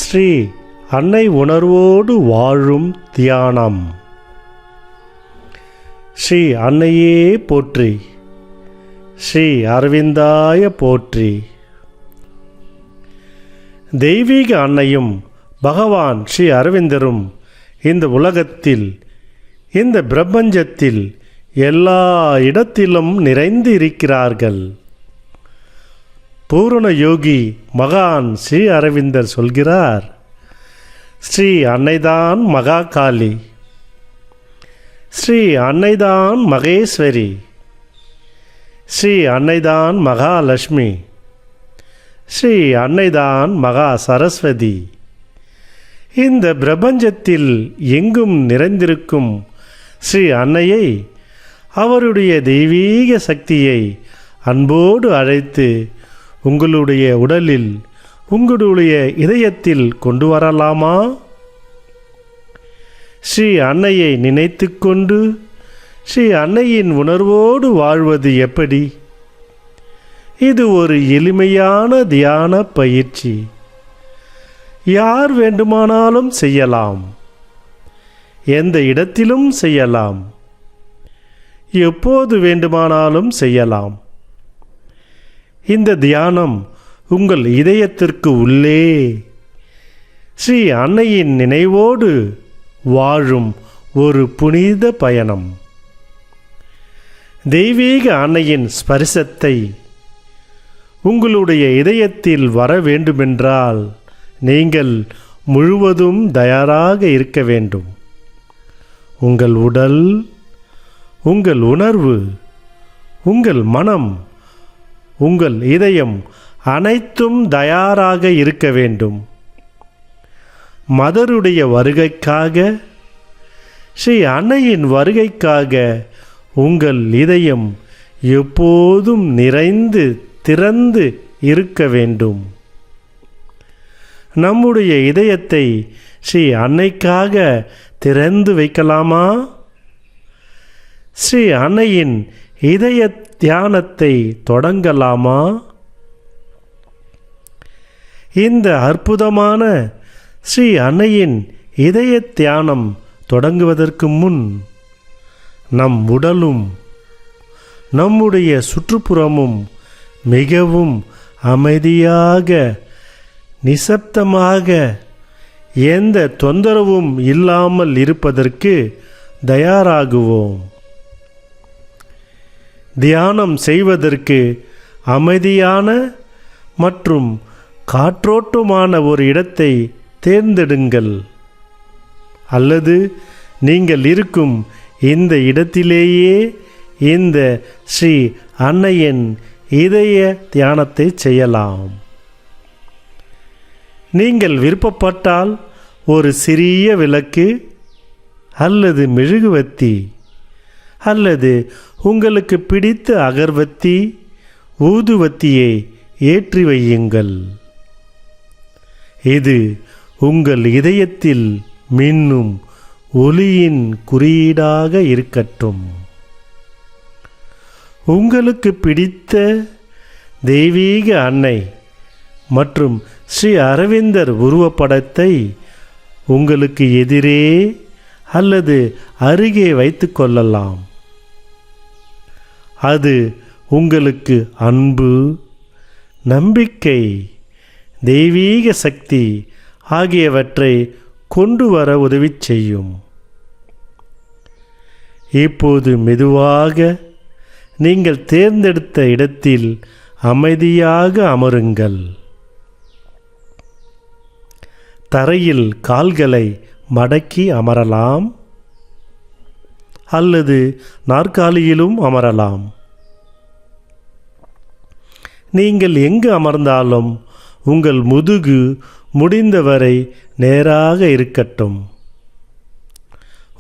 ஸ்ரீ அன்னை உணர்வோடு வாழும் தியானம். ஸ்ரீ அன்னையே போற்றி, ஸ்ரீ அரவிந்தாய போற்றி. தெய்வீக அன்னையும் பகவான் ஸ்ரீ அரவிந்தரும் இந்த உலகத்தில், இந்த பிரபஞ்சத்தில் எல்லா இடத்திலும் நிறைந்து இருக்கிறார்கள். பூரண யோகி மகான் ஸ்ரீ அரவிந்தர் சொல்கிறார், ஸ்ரீ அன்னைதான் மகாகாளி, ஸ்ரீ அன்னைதான் மகேஸ்வரி, ஸ்ரீ அன்னைதான் மகாலட்சுமி, ஸ்ரீ அன்னைதான் மகா சரஸ்வதி. இந்த பிரபஞ்சத்தில் எங்கும் நிறைந்திருக்கும் ஸ்ரீ அன்னையை, அவருடைய தெய்வீக சக்தியை அன்போடு அழைத்து உங்களுடைய உடலில், உங்களுடைய இதயத்தில் கொண்டு வரலாமா? ஸ்ரீ அன்னையை நினைத்து கொண்டு ஸ்ரீ அன்னையின் உணர்வோடு வாழ்வது எப்படி? இது ஒரு எளிமையான தியான பயிற்சி. யார் வேண்டுமானாலும் செய்யலாம், எந்த இடத்திலும் செய்யலாம், எப்போது வேண்டுமானாலும் செய்யலாம். இந்த தியானம் உங்கள் இதயத்திற்கு உள்ளே ஸ்ரீ அன்னையின் நினைவோடு வாழும் ஒரு புனித பயணம். தெய்வீக அன்னையின் ஸ்பரிசத்தை உங்களுடைய இதயத்தில் வர வேண்டுமென்றால் நீங்கள் முழுவதும் தயாராக இருக்க வேண்டும். உங்கள் உடல், உங்கள் உணர்வு, உங்கள் மனம், உங்கள் இதயம் அனைத்தும் தயாராக இருக்க வேண்டும். மதருடைய வருகைக்காக, ஸ்ரீ அன்னையின் வருகைக்காக உங்கள் இதயம் எப்போதும் நிறைந்து திறந்து இருக்க வேண்டும். நம்முடைய இதயத்தை ஸ்ரீ அன்னைக்காக திறந்து வைக்கலாமா? ஸ்ரீ அன்னையின் இதய தியானத்தை தொடங்கலாமா? இந்த அற்புதமான ஸ்ரீ அன்னையின் இதய தியானம் தொடங்குவதற்கு முன் நம் உடலும் நம்முடைய சுற்றுப்புறமும் மிகவும் அமைதியாக, நிசப்தமாக, எந்த தொந்தரவும் இல்லாமல் இருப்பதற்கு தயாராகுவோம். தியானம் செய்வதற்கு அமைதியான மற்றும் காற்றோட்டமான ஒரு இடத்தை தேர்ந்தெடுங்கள். அல்லது நீங்கள் இருக்கும் இந்த இடத்திலேயே இந்த ஸ்ரீ அன்னையின் இதய தியானத்தை செய்யலாம். நீங்கள் விருப்பப்பட்டால் ஒரு சிறிய விளக்கு அல்லது மெழுகுவர்த்தி அல்லது உங்களுக்கு பிடித்த அகர்வத்தி, ஊதுவத்தியை ஏற்றி வையுங்கள். இது உங்கள் இதயத்தில் மின்னும் ஒளியின் குறியீடாக இருக்கட்டும். உங்களுக்கு பிடித்த தெய்வீக அன்னை மற்றும் ஸ்ரீ அரவிந்தர் உருவப்படத்தை உங்களுக்கு எதிரே அல்லது அருகே வைத்து கொள்ளலாம். அது உங்களுக்கு அன்பு, நம்பிக்கை, தெய்வீக சக்தி ஆகியவற்றை கொண்டு வர உதவி செய்யும். இப்போது மெதுவாக நீங்கள் தேர்ந்தெடுத்த இடத்தில் அமைதியாக அமருங்கள். தரையில் கால்களை மடக்கி அமரலாம் அல்லது நாற்காலியிலும் அமரலாம். நீங்கள் எங்கு அமர்ந்தாலும் உங்கள் முதுகு முடிந்தவரை நேராக இருக்கட்டும்.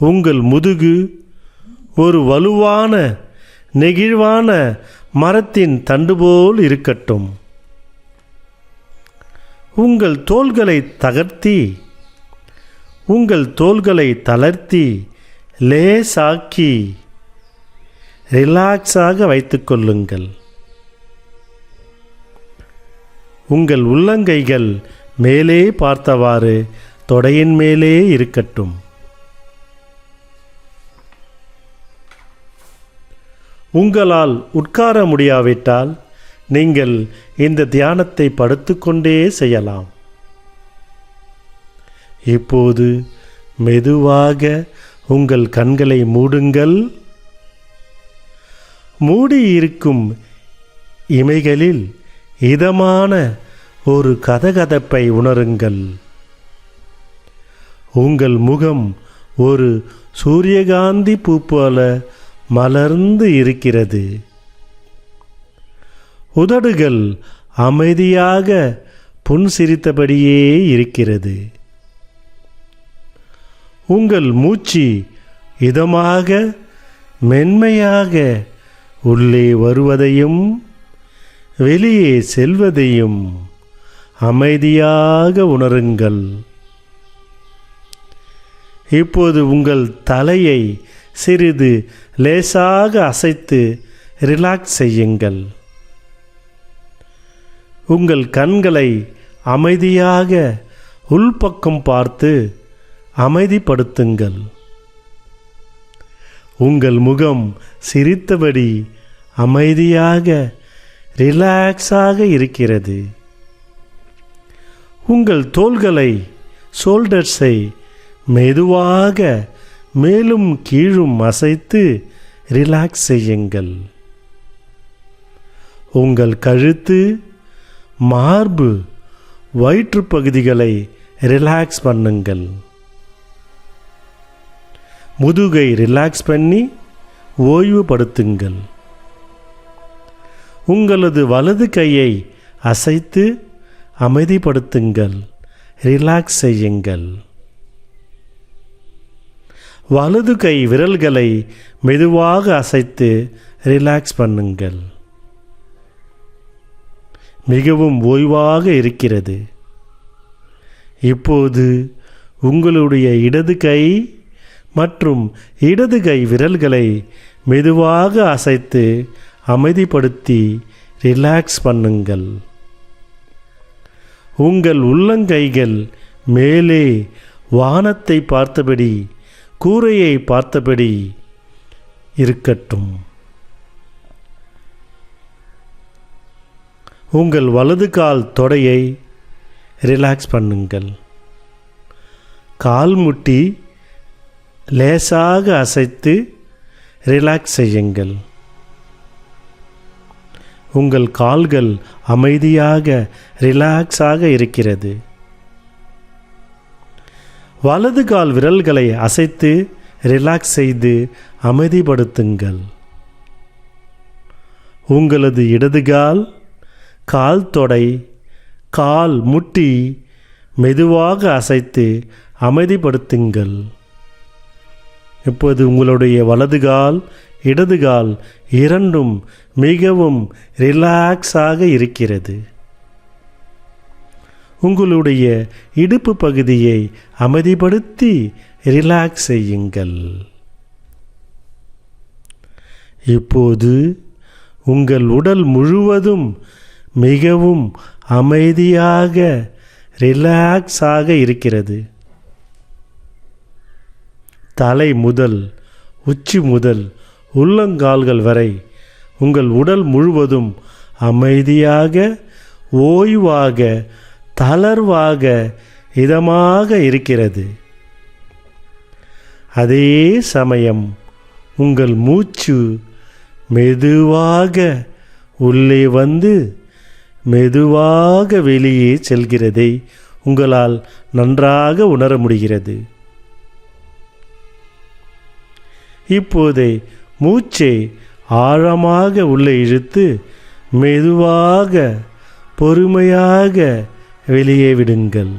உங்கள் முதுகு ஒரு வலுவான, நெகிழ்வான மரத்தின் தண்டு போல் இருக்கட்டும். உங்கள் தோள்களை தளர்த்தி லேசாக்கி ரிலாக்ஸாக வைத்துக்கொள்ளுங்கள். உங்கள் உள்ளங்கைகள் மேலே பார்த்தவாறு தொடையின் மேலே இருக்கட்டும். உங்களால் உட்கார முடியாவிட்டால் நீங்கள் இந்த தியானத்தை படுத்துக்கொண்டே செய்யலாம். இப்போது மெதுவாக உங்கள் கண்களை மூடுங்கள். மூடியிருக்கும் இமைகளில் இதமான ஒரு கதகதப்பை உணருங்கள். உங்கள் முகம் ஒரு சூரியகாந்தி பூ போல மலர்ந்து இருக்கிறது. உதடுகள் அமைதியாக புன்சிரித்தபடியே இருக்கிறது. உங்கள் மூச்சு இதமாக மென்மையாக உள்ளே வருவதையும் வெளியே செல்வதையும் அமைதியாக உணருங்கள். இப்போது உங்கள் தலையை சிறிது லேசாக அசைத்து ரிலாக்ஸ் செய்யுங்கள். உங்கள் கண்களை அமைதியாக உள்பக்கம் பார்த்து அமைதிப்படுத்துங்கள். உங்கள் முகம் சிரித்தபடி அமைதியாக ரிலாக்ஸாக இருக்கிறது. உங்கள் தோள்களை ஷோல்டர்ஸை மெதுவாக மேலும் கீழும் அசைத்து ரிலாக்ஸ் செய்யுங்கள். உங்கள் கழுத்து, மார்பு, வயிற்று பகுதிகளை ரிலாக்ஸ் பண்ணுங்கள். முதுகை ரிலாக்ஸ் பண்ணி ஓய்வுபடுத்துங்கள். உங்களது வலது கையை அசைத்து அமைதிப்படுத்துங்கள். ரிலாக்ஸ் செய்யுங்கள். வலது கை விரல்களை மெதுவாக அசைத்து ரிலாக்ஸ் பண்ணுங்கள். மிகவும் ஓய்வாக இருக்கிறது. இப்போது உங்களுடைய இடது கை மற்றும் இடது கை விரல்களை மெதுவாக அசைத்து அமைதிப்படுத்தி ரிலாக்ஸ் பண்ணுங்கள். உங்கள் உள்ளங்கைகள் மேலே வானத்தை பார்த்தபடி, கூரையை பார்த்தபடி இருக்கட்டும். உங்கள் வலது கால் தொடையை ரிலாக்ஸ் பண்ணுங்கள். கால் முட்டி லேசாக அசைத்து ரிலாக்ஸ் செய்யுங்கள். உங்கள் கால்கள் அமைதியாக ரிலாக்ஸாக இருக்கிறது. வலது கால் விரல்களை அசைத்து ரிலாக்ஸ் செய்து அமைதிப்படுத்துங்கள். உங்களது இடது கால், கால் தொடை, கால் முட்டி மெதுவாக அசைத்து அமைதிப்படுத்துங்கள். இப்போது உங்களுடைய வலது கால், இடது கால் இரண்டும் மிகவும் ரிலாக்ஸாக இருக்கிறது. உங்களுடைய இடுப்பு பகுதியை அமைதிப்படுத்தி ரிலாக்ஸ் செய்யுங்கள். இப்போது உங்கள் உடல் முழுவதும் மிகவும் அமைதியாக ரிலாக்ஸாக இருக்கிறது. தலை முதல் உச்சி முதல் உள்ளங்கால்கள் வரை உங்கள் உடல் முழுவதும் அமைதியாக, ஓய்வாக, தளர்வாக, இதமாக இருக்கிறது. அதே சமயம் உங்கள் மூச்சு மெதுவாக உள்ளே வந்து மெதுவாக வெளியே செல்கிறதை உங்களால் நன்றாக உணர முடிகிறது. இப்போதே மூச்சை ஆழமாக உள்ளே இழுத்து மெதுவாக பொறுமையாக வெளியே விடுங்கள்.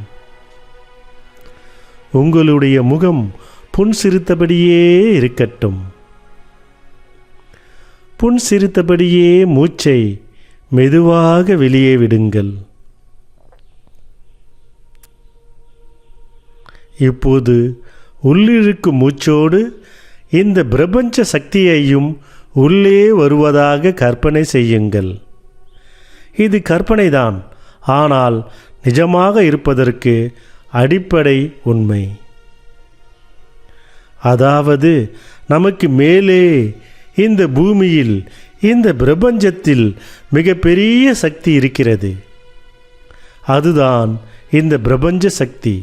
உங்களுடைய முகம் புன்சிரித்தபடியே இருக்கட்டும். புன்சிரித்தபடியே மூச்சை மெதுவாக வெளியே விடுங்கள். இப்போது உள்ளிழுக்கும் மூச்சோடு இந்த பிரபஞ்ச சக்தியையும் உள்ளே வருவதாக கற்பனை செய்யுங்கள். இது கற்பனைதான், ஆனால் நிஜமாக இருப்பதற்கு அடிப்படை உண்மை. அதாவது நமக்கு மேலே இந்த பூமியில், இந்த பிரபஞ்சத்தில் மிகப்பெரிய சக்தி இருக்கிறது. அதுதான் இந்த பிரபஞ்ச சக்தி.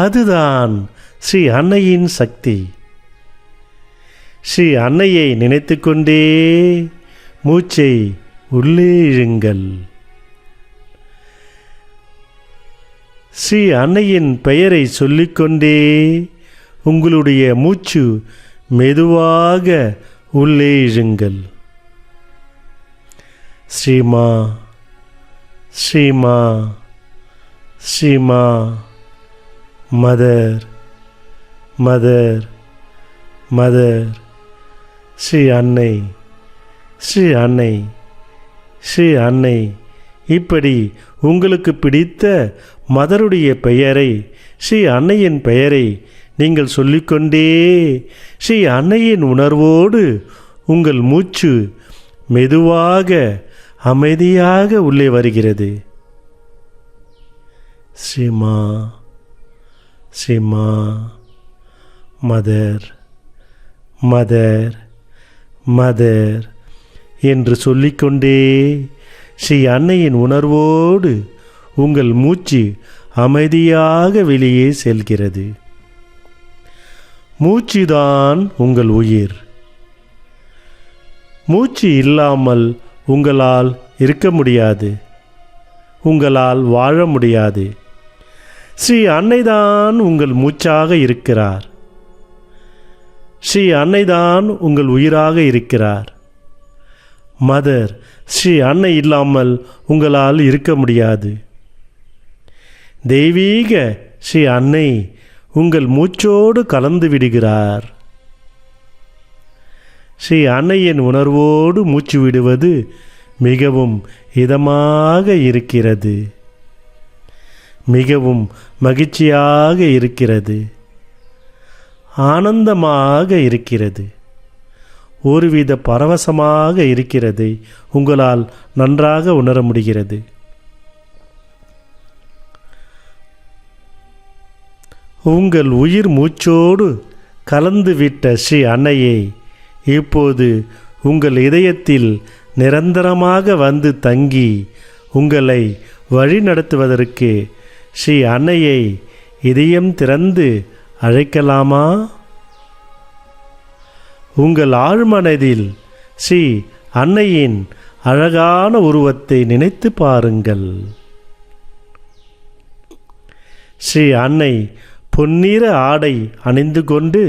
அதுதான் ஸ்ரீ அன்னையின் சக்தி. ஸ்ரீ அன்னையை நினைத்து கொண்டே மூச்சை உள்ளே இழுங்கள். ஸ்ரீ அன்னையின் பெயரை சொல்லிக்கொண்டே உங்களுடைய மூச்சு மெதுவாக உள்ளே இழுங்கள். Srima, Srima, Srima, mother, mother, mother, Sri அன்னை, ஸ்ரீ அன்னை, ஸ்ரீ அன்னை. இப்படி உங்களுக்கு பிடித்த மதருடைய பெயரை, ஸ்ரீ அன்னையின் பெயரை நீங்கள் சொல்லிக்கொண்டே ஸ்ரீ அன்னையின் உணர்வோடு உங்கள் மூச்சு மெதுவாக அமைதியாக உள்ளே வருகிறது. Srima, Srima, mother, mother, mother என்று சொல்லிக்கொண்டே ஸ்ரீ அன்னையின் உணர்வோடு உங்கள் மூச்சு அமைதியாக வெளியே செல்கிறது. மூச்சுதான் உங்கள் உயிர். மூச்சு இல்லாமல் உங்களால் இருக்க முடியாது, உங்களால் வாழ முடியாது. ஸ்ரீ அன்னைதான் உங்கள் மூச்சாக இருக்கிறார். ஸ்ரீ அன்னைதான் உங்கள் உயிராக இருக்கிறார். மதர், ஸ்ரீ அன்னை இல்லாமல் உங்களால் இருக்க முடியாது. தெய்வீக ஸ்ரீ அன்னை உங்கள் மூச்சோடு கலந்து விடுகிறார். ஸ்ரீ அன்னையின் உணர்வோடு மூச்சு விடுவது மிகவும் இதமாக இருக்கிறது, மிகவும் மகிழ்ச்சியாக இருக்கிறது, ஆனந்தமாக இருக்கிறது, ஒருவித பரவசமாக இருக்கிறது. உங்களால் நன்றாக உணர முடிகிறது. உங்கள் உயிர் மூச்சோடு கலந்துவிட்ட ஸ்ரீ அன்னையை இப்போது உங்கள் இதயத்தில் நிரந்தரமாக வந்து தங்கி உங்களை வழிநடத்துவதற்கு ஸ்ரீ அன்னையை இதயம் திறந்து அழைக்கலாமா? உங்கள் ஆழ்மனதில் ஸ்ரீ அன்னையின் அழகான உருவத்தை நினைத்து பாருங்கள். ஸ்ரீ அன்னை பொன்னிற ஆடை அணிந்து கொண்டு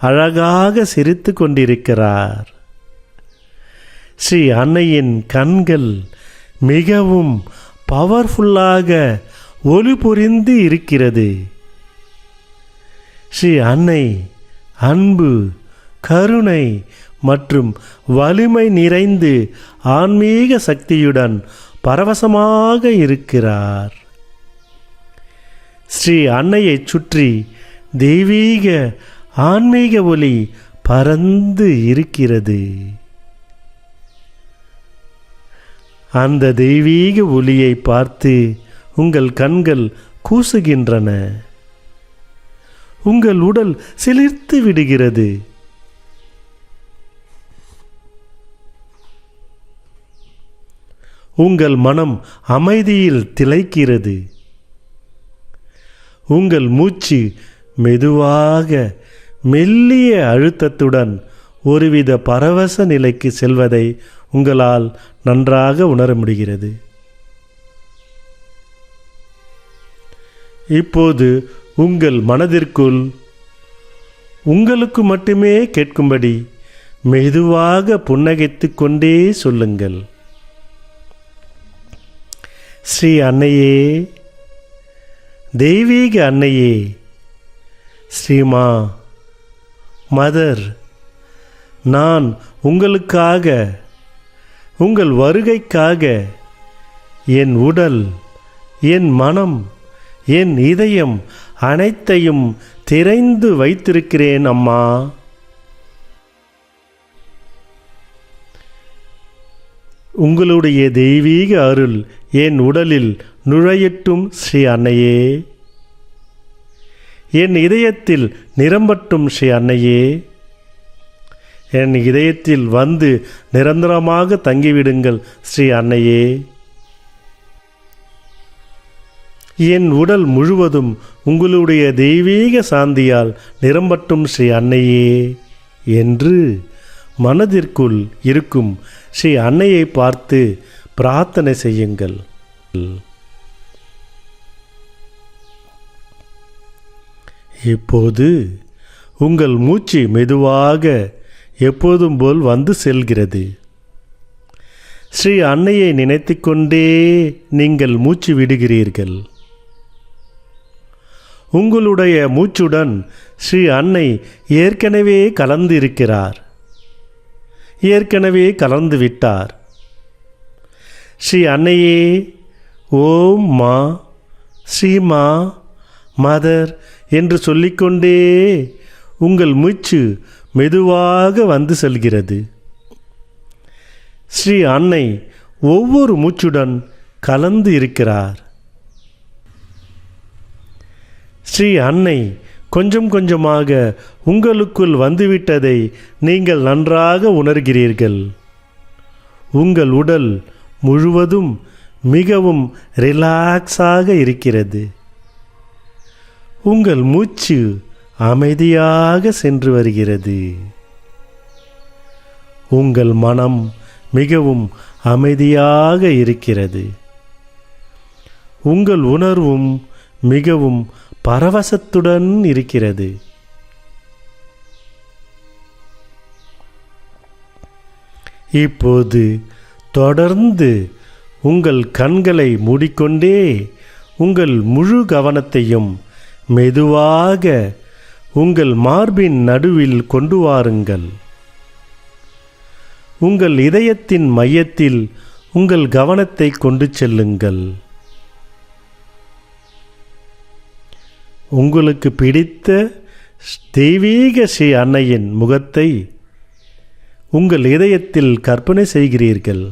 அழகாக சிரித்து கொண்டிருக்கிறார். ஸ்ரீ அன்னையின் கண்கள் மிகவும் பவர்ஃபுல்லாக ஒளி பொறிந்து இருக்கிறது. ஸ்ரீ அன்னை அன்பு, கருணை மற்றும் வலிமை நிறைந்து ஆன்மீக சக்தியுடன் பரவசமாக இருக்கிறார். ஸ்ரீ அன்னையை சுற்றி தெய்வீக ஆன்மீக ஒளி பறந்து இருக்கிறது. அந்த தெய்வீக ஒளியை பார்த்து உங்கள் கண்கள் கூசுகின்றன. உங்கள் உடல் சிலிர்த்து விடுகிறது. உங்கள் மனம் அமைதியில் திளைக்கிறது. உங்கள் மூச்சு மெதுவாக மெல்லிய அழுத்தத்துடன் ஒருவித பரவச நிலைக்கு செல்வதை உங்களால் நன்றாக உணர முடிகிறது. இப்போது உங்கள் மனதிற்குள் உங்களுக்கு மட்டுமே கேட்கும்படி மெதுவாக புன்னகைத்து கொண்டே சொல்லுங்கள். ஸ்ரீ அன்னையே, தெய்வீக அன்னையே, ஸ்ரீமா, மதர், நான் உங்களுக்காக, உங்கள் வருகைக்காக என் உடல், என் மனம், என் இதயம் அனைத்தையும் திறந்து வைத்திருக்கிறேன் அம்மா. உங்களுடைய தெய்வீக அருள் என் உடலில் நுழையட்டும் ஸ்ரீ அன்னையே. என் இதயத்தில் நிரம்பட்டும் ஸ்ரீ அன்னையே. என் இதயத்தில் வந்து நிரந்தரமாக தங்கிவிடுங்கள் ஸ்ரீ அன்னையே. என் உடல் முழுவதும் உங்களுடைய தெய்வீக சாந்தியால் நிரம்பட்டும் ஸ்ரீ அன்னையே என்று மனதிற்குள் இருக்கும் ஸ்ரீ அன்னையை பார்த்து பிரார்த்தனை செய்யுங்கள். இப்போது உங்கள் மூச்சு மெதுவாக எப்போதும் போல் வந்து செல்கிறது. ஸ்ரீ அன்னையை நினைத்து கொண்டே நீங்கள் மூச்சு விடுகிறீர்கள். உங்களுடைய மூச்சுடன் ஸ்ரீ அன்னை ஏற்கனவே கலந்து இருக்கிறார், ஏற்கனவே கலந்து விட்டார். ஸ்ரீ அன்னையே, ஓம் மா, ஸ்ரீமா, மதர் என்று சொல்லிக்கொண்டே உங்கள் மூச்சு மெதுவாக வந்து செல்கிறது. ஸ்ரீ அன்னை ஒவ்வொரு மூச்சுடன் கலந்து இருக்கிறார். ஸ்ரீ அன்னை கொஞ்சம் கொஞ்சமாக உங்களுக்குள் வந்துவிட்டதை நீங்கள் நன்றாக உணர்கிறீர்கள். உங்கள் உடல் முழுவதும் மிகவும் ரிலாக்ஸாக இருக்கிறது. உங்கள் மூச்சு அமைதியாக சென்று வருகிறது. உங்கள் மனம் மிகவும் அமைதியாக இருக்கிறது. உங்கள் உணர்வும் மிகவும் பரவசத்துடன் இருக்கிறது. இப்போது தொடர்ந்து உங்கள் கண்களை மூடிக்கொண்டே உங்கள் முழு கவனத்தையும் மெதுவாக உங்கள் மார்பின் நடுவில் கொண்டு வாருங்கள். உங்கள் இதயத்தின் மையத்தில் உங்கள் கவனத்தை கொண்டு செல்லுங்கள். உங்களுக்கு பிடித்த தெய்வீக ஸ்ரீ அன்னையின் முகத்தை உங்கள் இதயத்தில் கற்பனை செய்கிறீர்கள்.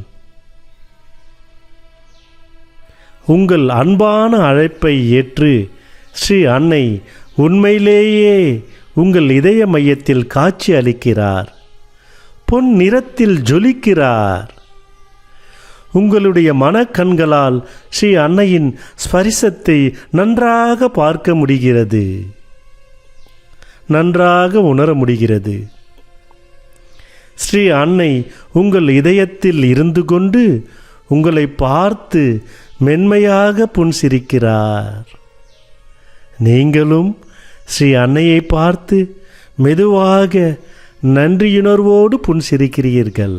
உங்கள் அன்பான அழைப்பை ஏற்று ஸ்ரீ அன்னை உண்மையிலேயே உங்கள் இதய மையத்தில் காட்சி அளிக்கிறார். பொன் நிறத்தில் ஜொலிக்கிறார். உங்களுடைய மனக்கண்களால் ஸ்ரீ அன்னையின் ஸ்பரிசத்தை நன்றாக பார்க்க முடிகிறது, நன்றாக உணர முடிகிறது. ஸ்ரீ அன்னை உங்கள் இதயத்தில் இருந்து கொண்டு உங்களை பார்த்து மென்மையாக புன்சிரிக்கிறார். நீங்களும் ஸ்ரீ அன்னையை பார்த்து மெதுவாக நன்றியுணர்வோடு புன்சிரிக்கிறீர்கள்.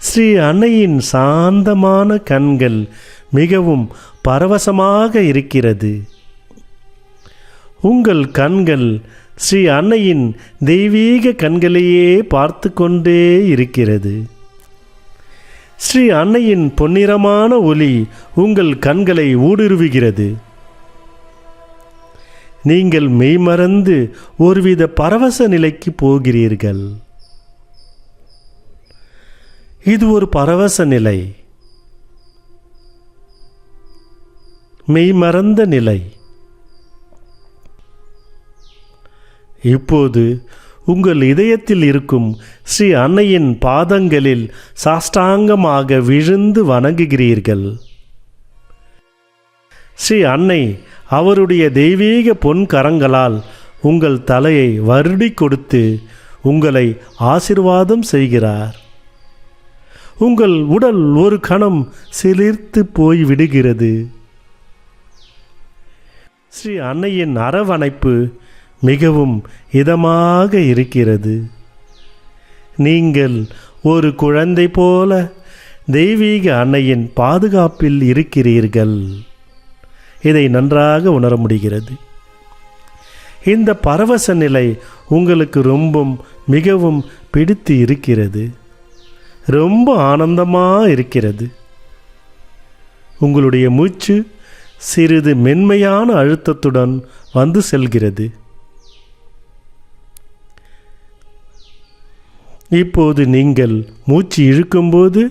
ஸ்ரீ அன்னையின் சாந்தமான கண்கள் மிகவும் பரவசமாக இருக்கிறது. உங்கள் கண்கள் ஸ்ரீ அன்னையின் தெய்வீக கண்களையே பார்த்து கொண்டே இருக்கிறது. ஸ்ரீ அன்னையின் பொன்னிறமான ஒளி உங்கள் கண்களை ஊடுருவுகிறது. நீங்கள் மெய்மறந்து ஒருவித பரவச நிலைக்கு போகிறீர்கள். இது ஒரு பரவச நிலை, மெய்மறந்த நிலை. இப்போது உங்கள் இதயத்தில் இருக்கும் ஸ்ரீ அன்னையின் பாதங்களில் சாஷ்டாங்கமாக விழுந்து வணங்குகிறீர்கள். ஸ்ரீ அன்னை அவருடைய தெய்வீக பொன் கரங்களால் உங்கள் தலையை வருடி கொடுத்து உங்களை ஆசீர்வாதம் செய்கிறார். உங்கள் உடல் ஒரு கணம் சிலிர்த்து போய் விடுகிறது. ஸ்ரீ அன்னையின் அரவணைப்பு மிகவும் இதமாக இருக்கிறது. நீங்கள் ஒரு குழந்தை போல தெய்வீக அன்னையின் பாதுகாப்பில் இருக்கிறீர்கள். இதை நன்றாக உணர முடிகிறது. இந்த பரவச நிலை உங்களுக்கு மிகவும் பிடித்து இருக்கிறது. ரொம்ப ஆனந்தமாக இருக்கிறது. உங்களுடைய மூச்சு சிறிது மென்மையான அழுத்தத்துடன் வந்து செல்கிறது. இப்போது நீங்கள் மூச்சு இழுக்கும்போது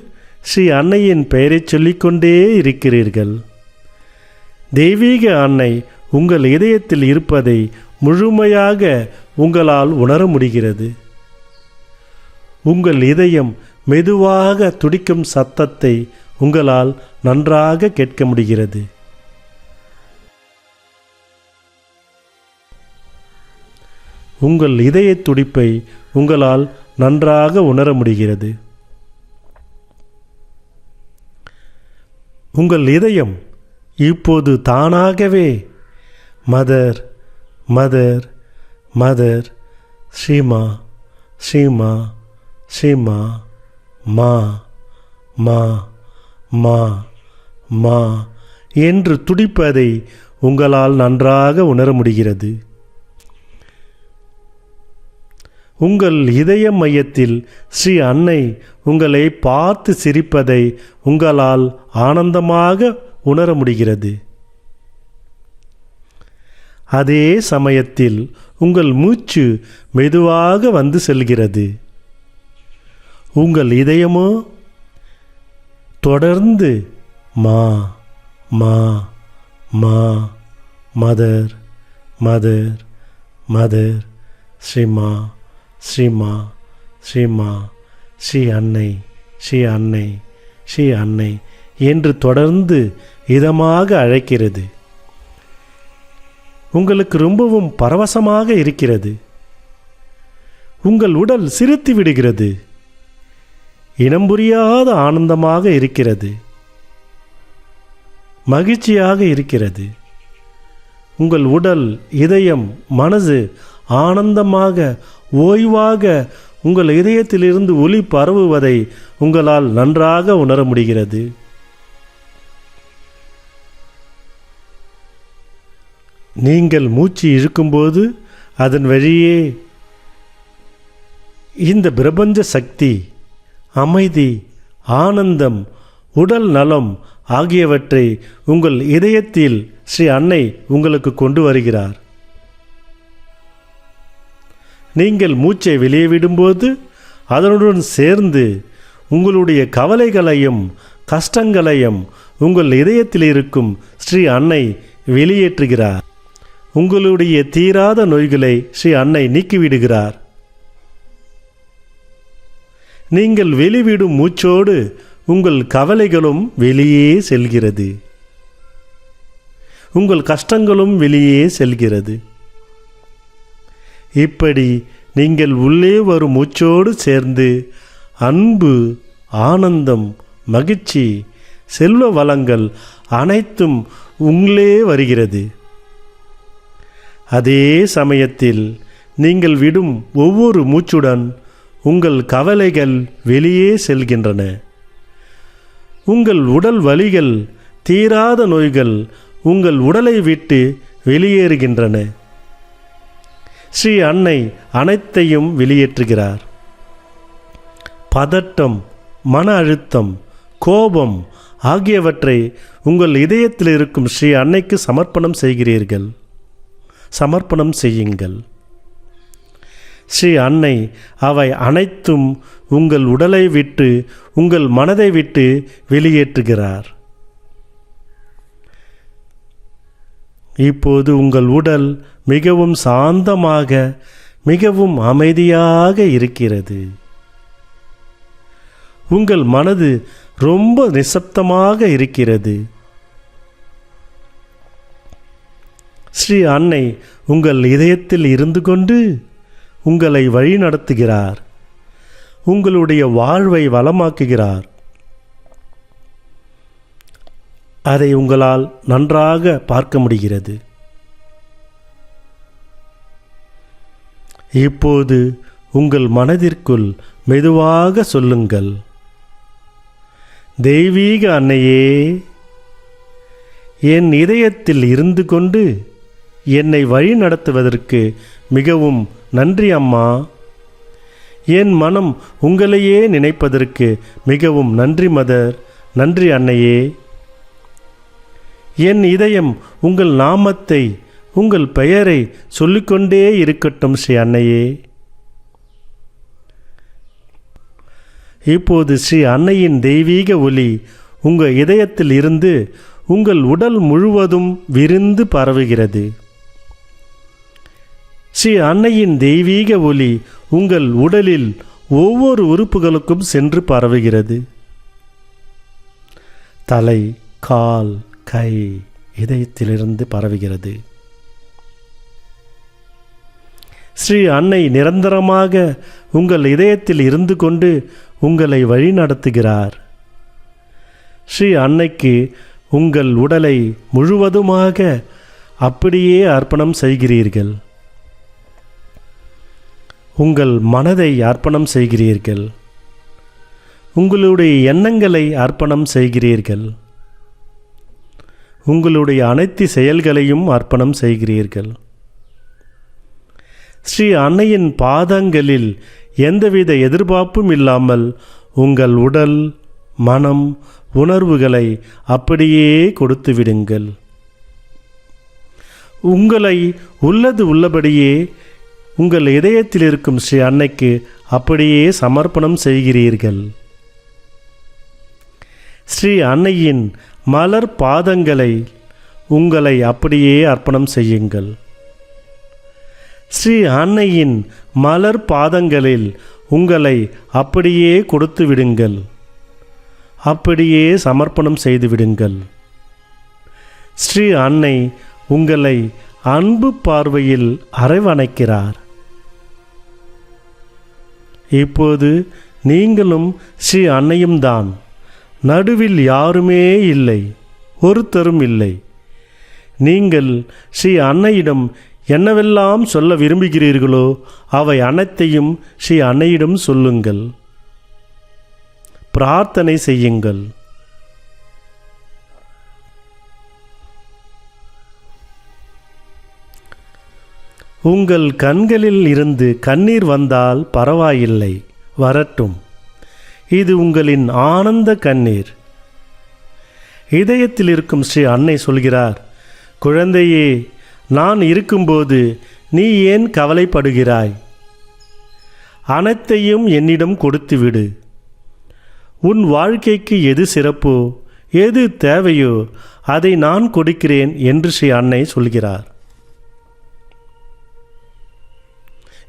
ஸ்ரீ அன்னையின் பெயரைச் சொல்லிக்கொண்டே இருக்கிறீர்கள். தெய்வீக அன்னை உங்கள் இதயத்தில் இருப்பதை முழுமையாக உங்களால் உணர முடிகிறது. உங்கள் இதயம் மெதுவாக துடிக்கும் சத்தத்தை உங்களால் நன்றாக கேட்க முடிகிறது. உங்கள் இதய துடிப்பை உங்களால் நன்றாக உணர முடிகிறது. உங்கள் இதயம் இப்போது தானாகவே mother mother mother, Srima Srima Srima, மா மா மா மா என்று துடிப்பதை உங்களால் நன்றாக உணர முடிகிறது. உங்கள் இதய மையத்தில் ஸ்ரீ அன்னை உங்களை பார்த்து சிரிப்பதை உங்களால் ஆனந்தமாக உணர முடிகிறது. அதே சமயத்தில் உங்கள் மூச்சு மெதுவாக வந்து செல்கிறது. உங்கள் இதயமோ தொடர்ந்து மா மா மா, mother mother mother, Srima Srima Srima, Sri அன்னை ஸ்ரீ அன்னை ஸ்ரீ அன்னை என்று தொடர்ந்து இதமாக அழைக்கிறது. உங்களுக்கு ரொம்பவும் பரவசமாக இருக்கிறது. உங்கள் உடல் சிரித்து விடுகிறது. இனம் புரியாத ஆனந்தமாக இருக்கிறது. மகிழ்ச்சியாக இருக்கிறது. உங்கள் உடல், இதயம், மனது ஆனந்தமாக ஓய்வாக உங்கள் இதயத்திலிருந்து ஒளி பரவுவதை உங்களால் நன்றாக உணர முடிகிறது. நீங்கள் மூச்சு இழுக்கும்போது அதன் வழியே இந்த பிரபஞ்ச சக்தி, அமைதி, ஆனந்தம், உடல் நலம் ஆகியவற்றை உங்கள் இதயத்தில் ஸ்ரீ அன்னை உங்களுக்கு கொண்டு வருகிறார். நீங்கள் மூச்சை வெளியே விடும்போது அதனுடன் சேர்ந்து உங்களுடைய கவலைகளையும் கஷ்டங்களையும் உங்கள் இதயத்தில் இருக்கும் ஸ்ரீ அன்னை வெளியேற்றுகிறார். உங்களுடைய தீராத நோய்களை ஸ்ரீ அன்னை நீக்கிவிடுகிறார். நீங்கள் வெளிவிடும் மூச்சோடு உங்கள் கவலைகளும் வெளியே செல்கிறது. உங்கள் கஷ்டங்களும் வெளியே செல்கிறது. இப்படி நீங்கள் உள்ளே வரும் மூச்சோடு சேர்ந்து அன்பு, ஆனந்தம், மகிழ்ச்சி, செல்வ வளங்கள் அனைத்தும் உள்ளே வருகிறது. அதே சமயத்தில் நீங்கள் விடும் ஒவ்வொரு மூச்சுடன் உங்கள் கவலைகள் வெளியே செல்கின்றன. உங்கள் உடல் வலிகள், தீராத நோய்கள் உங்கள் உடலை விட்டு வெளியேறுகின்றன. ஸ்ரீ அன்னை அனைத்தையும் வெளியேற்றுகிறார். பதட்டம், மன அழுத்தம், கோபம் ஆகியவற்றை உங்கள் இதயத்தில் இருக்கும் ஸ்ரீ அன்னைக்கு சமர்ப்பணம் செய்கிறீர்கள். சமர்ப்பணம் செய்யுங்கள். ஸ்ரீ அன்னை அவை அனைத்தும் உங்கள் உடலை விட்டு உங்கள் மனதை விட்டு வெளியேற்றுகிறார். இப்போது உங்கள் உடல் மிகவும் சாந்தமாக, மிகவும் அமைதியாக இருக்கிறது. உங்கள் மனது ரொம்ப நிசப்தமாக இருக்கிறது. ஸ்ரீ அன்னை உங்கள் இதயத்தில் இருந்து கொண்டு உங்களை வழிநடத்துகிறார். உங்களுடைய வாழ்வை வளமாக்குகிறார். அதை உங்களால் நன்றாக பார்க்க முடிகிறது. இப்போது உங்கள் மனதிற்குள் மெதுவாக சொல்லுங்கள், தெய்வீக அன்னையே, என் இதயத்தில் இருந்து கொண்டு என்னை வழி நடத்துவதற்கு மிகவும் நன்றி அம்மா. என் மனம் உங்களையே நினைப்பதற்கு மிகவும் நன்றி மதர், நன்றி அன்னையே. என் இதயம் உங்கள் நாமத்தை, உங்கள் பெயரை சொல்லிக்கொண்டே இருக்கட்டும் ஸ்ரீ அன்னையே. இப்போது ஸ்ரீ அன்னையின் தெய்வீக ஒளி உங்கள் இதயத்தில் இருந்து உங்கள் உடல் முழுவதும் விரிந்து பரவுகிறது. ஸ்ரீ அன்னையின் தெய்வீக ஒளி உங்கள் உடலில் ஒவ்வொரு உறுப்புகளுக்கும் சென்று பரவுகிறது. தலை, கால், கை, இதயத்திலிருந்து பரவுகிறது. ஸ்ரீ அன்னை நிரந்தரமாக உங்கள் இதயத்தில் இருந்து கொண்டு உங்களை வழிநடத்துகிறார். ஸ்ரீ அன்னைக்கு உங்கள் உடலை முழுவதுமாக அப்படியே அர்ப்பணம் செய்கிறீர்கள். உங்கள் மனதை அர்ப்பணம் செய்கிறீர்கள். உங்களுடைய எண்ணங்களை அர்ப்பணம் செய்கிறீர்கள். உங்களுடைய அனைத்து செயல்களையும் அர்ப்பணம் செய்கிறீர்கள். ஸ்ரீ அன்னையின் பாதங்களில் எந்தவித எதிர்பார்ப்பும் இல்லாமல் உங்கள் உடல், மனம், உணர்வுகளை அப்படியே கொடுத்து விடுங்கள். உங்களை உள்ளது உள்ளபடியே உங்கள் இதயத்தில் இருக்கும் ஸ்ரீ அன்னைக்கு அப்படியே சமர்ப்பணம் செய்கிறீர்கள். ஸ்ரீ அன்னையின் மலர் பாதங்களை உங்களை அப்படியே அர்ப்பணம் செய்யுங்கள். ஸ்ரீ அன்னையின் மலர் பாதங்களில் உங்களை அப்படியே கொடுத்து விடுங்கள். அப்படியே சமர்ப்பணம் செய்து விடுங்கள். ஸ்ரீ அன்னை உங்களை அன்பு பார்வையில் அரவணைக்கிறார். இப்போது நீங்களும் ஸ்ரீ அன்னையும் தான். நடுவில் யாருமே இல்லை, ஒருத்தரும் இல்லை. நீங்கள் ஸ்ரீ அன்னையிடம் என்னவெல்லாம் சொல்ல விரும்புகிறீர்களோ அவை அனைத்தையும் ஸ்ரீ அன்னையிடம் சொல்லுங்கள். பிரார்த்தனை செய்யுங்கள். உங்கள் கண்களில் இருந்து கண்ணீர் வந்தால் பரவாயில்லை, வரட்டும். இது உங்களின் ஆனந்த கண்ணீர். இதயத்தில் இருக்கும் ஸ்ரீ அன்னை சொல்கிறார், குழந்தையே, நான் இருக்கும்போது நீ ஏன் கவலைப்படுகிறாய்? அனைத்தையும் என்னிடம் கொடுத்துவிடு. உன் வாழ்க்கைக்கு எது சிறப்போ, எது தேவையோ அதை நான் கொடுக்கிறேன் என்று ஸ்ரீ அன்னை சொல்கிறார்.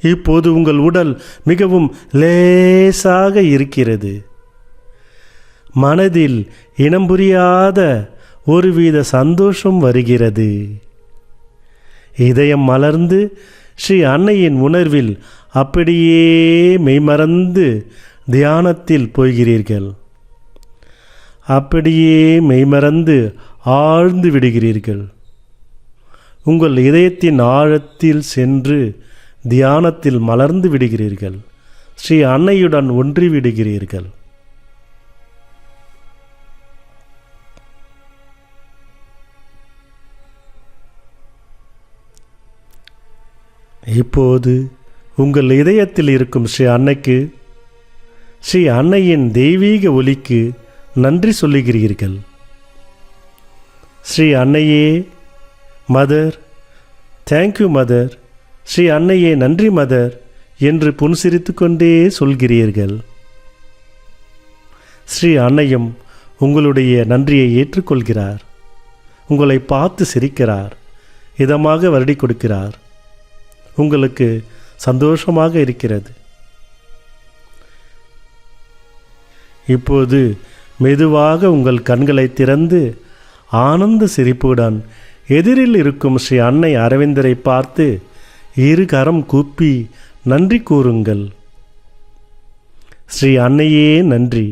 இப்போது உங்கள் உடல் மிகவும் லேசாக இருக்கிறது. மனதில் இனம் புரியாத ஒருவித சந்தோஷம் வருகிறது. இதயம் மலர்ந்து ஸ்ரீ அன்னையின் உணர்வில் அப்படியே மெய்மறந்து தியானத்தில் போகிறீர்கள். அப்படியே மெய்மறந்து ஆழ்ந்து விடுகிறீர்கள். உங்கள் இதயத்தின் ஆழத்தில் சென்று தியானத்தில் மலர்ந்து விடுகிறீர்கள். ஸ்ரீ அன்னையுடன் ஒன்றி விடுகிறீர்கள். இப்போது உங்கள் இதயத்தில் இருக்கும் ஸ்ரீ அன்னைக்கு, ஸ்ரீ அன்னையின் தெய்வீக ஒளிக்கு நன்றி சொல்லுகிறீர்கள். ஸ்ரீ அன்னையே, மதர், தேங்க்யூ மதர், ஸ்ரீ அன்னையே நன்றி மதர் என்று புன்சிரித்து கொண்டே சொல்கிறீர்கள். ஸ்ரீ அன்னையும் உங்களுடைய நன்றியை ஏற்றுக்கொள்கிறார். உங்களை பார்த்து சிரிக்கிறார். இதமாக வருடி கொடுக்கிறார். உங்களுக்கு சந்தோஷமாக இருக்கிறது. இப்போது மெதுவாக உங்கள் கண்களை திறந்து ஆனந்த சிரிப்புடன் எதிரில் இருக்கும் ஸ்ரீ அன்னை அரவிந்தரை பார்த்து இரு கரம் கூப்பி நன்றி கூறுங்கள். ஸ்ரீ அன்னையே நன்றி.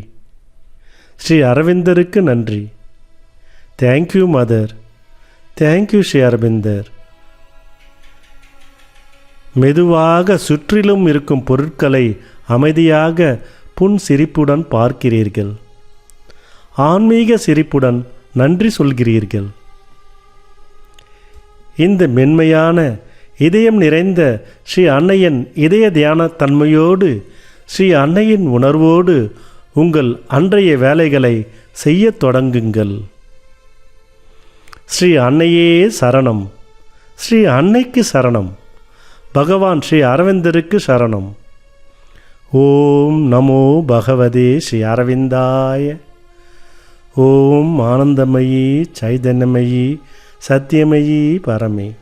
ஸ்ரீ அரவிந்தருக்கு நன்றி. Thank you mother. தேங்க்யூ ஸ்ரீ அரவிந்தர். மெதுவாக சுற்றிலும் இருக்கும் பொருட்களை அமைதியாக புன் சிரிப்புடன் பார்க்கிறீர்கள். ஆன்மீக சிரிப்புடன் நன்றி சொல்கிறீர்கள். இந்த மென்மையான இதயம் நிறைந்த ஸ்ரீ அன்னையின் இதய தியான தன்மையோடு, ஸ்ரீ அன்னையின் உணர்வோடு உங்கள் அன்றைய வேலைகளை செய்யத் தொடங்குங்கள். ஸ்ரீ அன்னையே சரணம். ஸ்ரீ அன்னைக்கு சரணம். பகவான் ஸ்ரீ அரவிந்தருக்கு சரணம். ஓம் நமோ பகவதே ஸ்ரீ அரவிந்தாய. ஓம் ஆனந்தமயி சைதன்யமயி சத்தியமயி பரமே.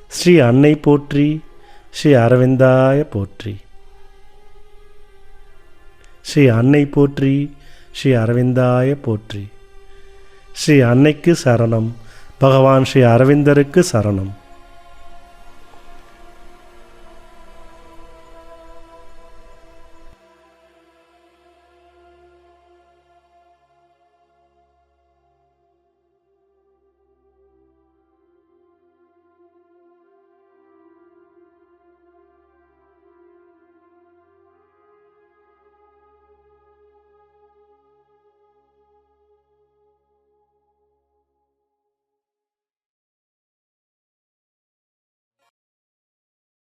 ஸ்ரீ அன்னை போற்றி, ஸ்ரீ அரவிந்தாய போற்றி. ஸ்ரீ அன்னை போற்றி, ஸ்ரீ அரவிந்தாய போற்றி. ஸ்ரீ அன்னைக்கு சரணம், பகவான் ஸ்ரீ அரவிந்தருக்கு சரணம்.